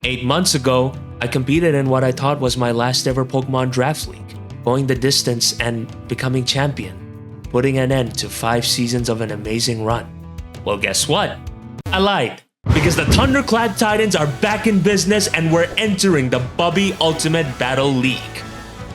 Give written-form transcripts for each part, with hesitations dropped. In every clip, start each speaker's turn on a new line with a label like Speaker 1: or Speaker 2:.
Speaker 1: 8 months ago, I competed in what I thought was my last ever Pokemon Draft League, going the distance and becoming champion, putting an end to 5 seasons of an amazing run. Well, guess what? I lied, because the Thunderclap Titans are back in business and we're entering the Bubby Ultimate Battle League.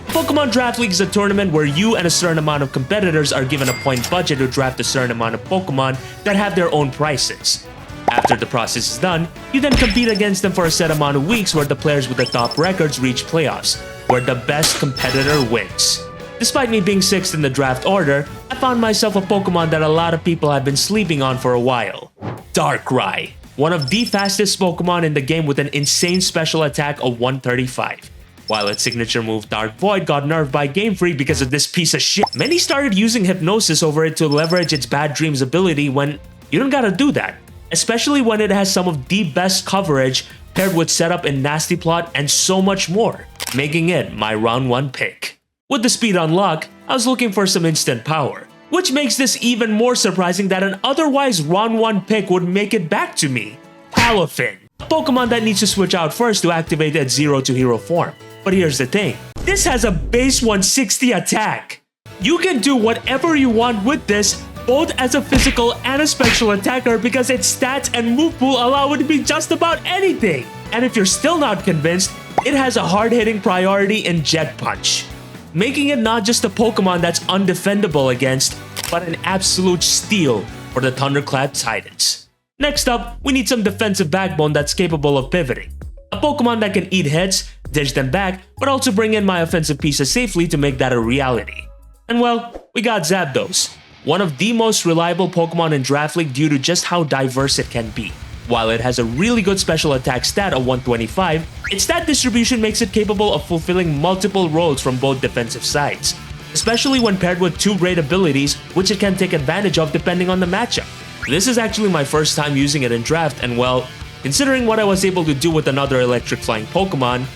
Speaker 1: Pokemon Draft League is a tournament where you and a certain amount of competitors are given a point budget to draft a certain amount of Pokemon that have their own prices. After the process is done, you then compete against them for a set amount of weeks where the players with the top records reach playoffs, where the best competitor wins. Despite me being 6th in the draft order, I found myself a Pokemon that a lot of people have been sleeping on for a while. Darkrai, one of the fastest Pokemon in the game with an insane special attack of 135. While its signature move Dark Void got nerfed by Game Freak because of this piece of shit, many started using Hypnosis over it to leverage its Bad Dreams ability when you don't gotta do that. Especially when it has some of the best coverage paired with setup in Nasty Plot and so much more, making it my round 1 pick. With the speed unlock, I was looking for some instant power, which makes this even more surprising that an otherwise round 1 pick would make it back to me. Palafin, a Pokemon that needs to switch out first to activate its Zero to Hero form. But here's the thing, this has a base 160 attack. You can do whatever you want with this, both as a physical and a special attacker, because its stats and move pool allow it to be just about anything. And if you're still not convinced, it has a hard-hitting priority in Jet Punch, making it not just a Pokemon that's undefendable against, but an absolute steal for the Thunderclap Titans. Next up, we need some defensive backbone that's capable of pivoting. A Pokemon that can eat hits, dish them back, but also bring in my offensive pieces safely to make that a reality. And well, we got Zapdos, one of the most reliable Pokemon in Draft League due to just how diverse it can be. While it has a really good special attack stat of 125, its stat distribution makes it capable of fulfilling multiple roles from both defensive sides, especially when paired with 2 great abilities which it can take advantage of depending on the matchup. This is actually my first time using it in draft, and well, considering what I was able to do with another electric flying Pokemon,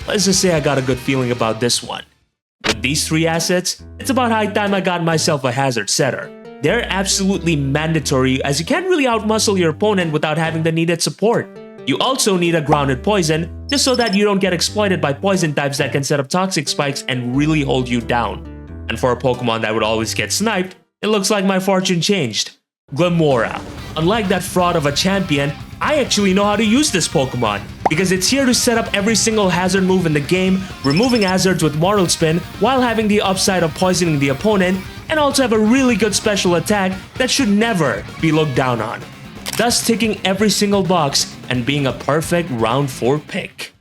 Speaker 1: let's just say I got a good feeling about this one. With these 3 assets, it's about high time I got myself a Hazard Setter. They're absolutely mandatory as you can't really outmuscle your opponent without having the needed support. You also need a Grounded Poison just so that you don't get exploited by poison types that can set up toxic spikes and really hold you down. And for a Pokemon that would always get sniped, it looks like my fortune changed. Glimora. Unlike that fraud of a champion, I actually know how to use this Pokemon, because it's here to set up every single hazard move in the game, removing hazards with Mortal Spin while having the upside of poisoning the opponent, and also have a really good special attack that should never be looked down on, thus ticking every single box and being a perfect round 4 pick.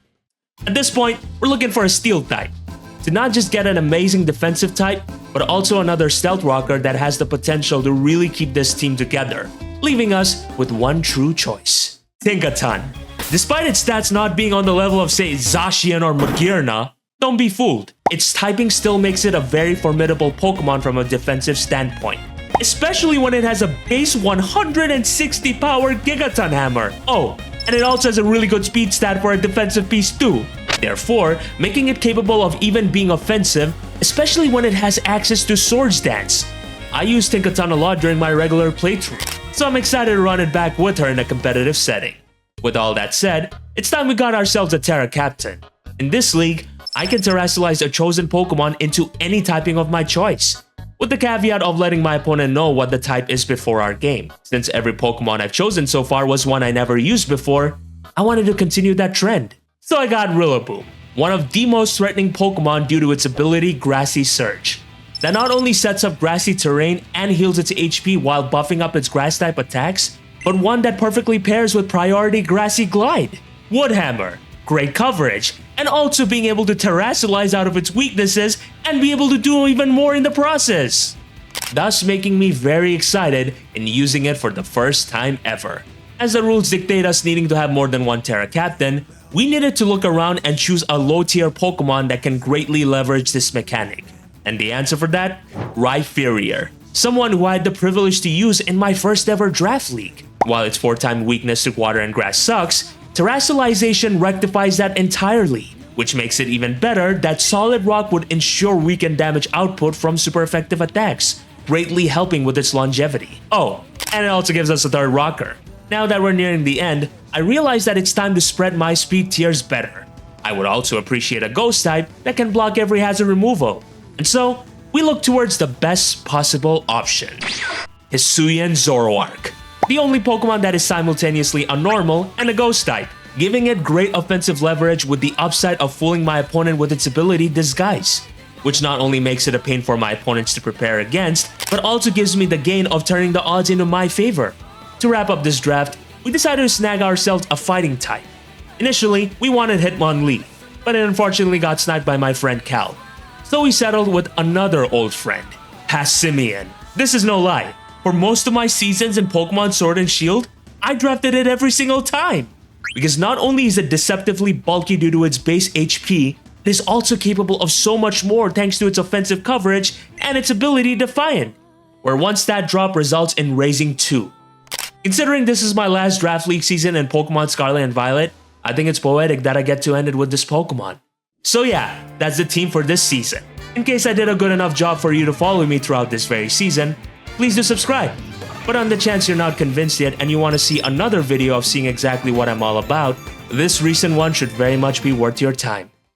Speaker 1: At this point, we're looking for a Steel type, to not just get an amazing defensive type, but also another Stealth Rocker that has the potential to really keep this team together, leaving us with one true choice. Tinkaton. Despite its stats not being on the level of say Zacian or Magearna, don't be fooled. Its typing still makes it a very formidable Pokemon from a defensive standpoint, especially when it has a base 160 power Gigaton Hammer. Oh, and it also has a really good speed stat for a defensive piece too, therefore making it capable of even being offensive, especially when it has access to Swords Dance. I use Tinkaton a lot during my regular playthrough, so I'm excited to run it back with her in a competitive setting. With all that said, it's time we got ourselves a Terra Captain. In this league, I can terrestrialize a chosen Pokemon into any typing of my choice, with the caveat of letting my opponent know what the type is before our game. Since every Pokemon I've chosen so far was one I never used before, I wanted to continue that trend. So I got Rillaboom, one of the most threatening Pokemon due to its ability Grassy Surge, that not only sets up grassy terrain and heals its HP while buffing up its grass type attacks, but one that perfectly pairs with priority Grassy Glide, Woodhammer, great coverage, and also being able to terrestrialize out of its weaknesses and be able to do even more in the process, thus making me very excited in using it for the first time ever. As the rules dictate us needing to have more than one Terra Captain, we needed to look around and choose a low tier Pokemon that can greatly leverage this mechanic. And the answer for that? Rhyperior, someone who I had the privilege to use in my first ever Draft League. While its 4-time weakness to water and grass sucks, terrestrialization rectifies that entirely, which makes it even better that Solid Rock would ensure weakened damage output from super effective attacks, greatly helping with its longevity. Oh, and it also gives us a third rocker. Now that we're nearing the end, I realize that it's time to spread my speed tiers better. I would also appreciate a ghost type that can block every hazard removal. And so, we look towards the best possible option. Hisuian Zoroark. The only Pokemon that is simultaneously a normal and a ghost type, giving it great offensive leverage with the upside of fooling my opponent with its ability Disguise, which not only makes it a pain for my opponents to prepare against, but also gives me the gain of turning the odds into my favor. To wrap up this draft, we decided to snag ourselves a fighting type. Initially, we wanted Hitmonlee, but it unfortunately got sniped by my friend Cal. So we settled with another old friend, Passimian. This is no lie. For most of my seasons in Pokemon Sword and Shield, I drafted it every single time. Because not only is it deceptively bulky due to its base HP, it is also capable of so much more thanks to its offensive coverage and its ability Defiant, where one stat drop results in raising 2. Considering this is my last Draft League season in Pokemon Scarlet and Violet, I think it's poetic that I get to end it with this Pokemon. So yeah, that's the team for this season. In case I did a good enough job for you to follow me throughout this very season, please do subscribe. But on the chance you're not convinced yet and you want to see another video of seeing exactly what I'm all about, this recent one should very much be worth your time.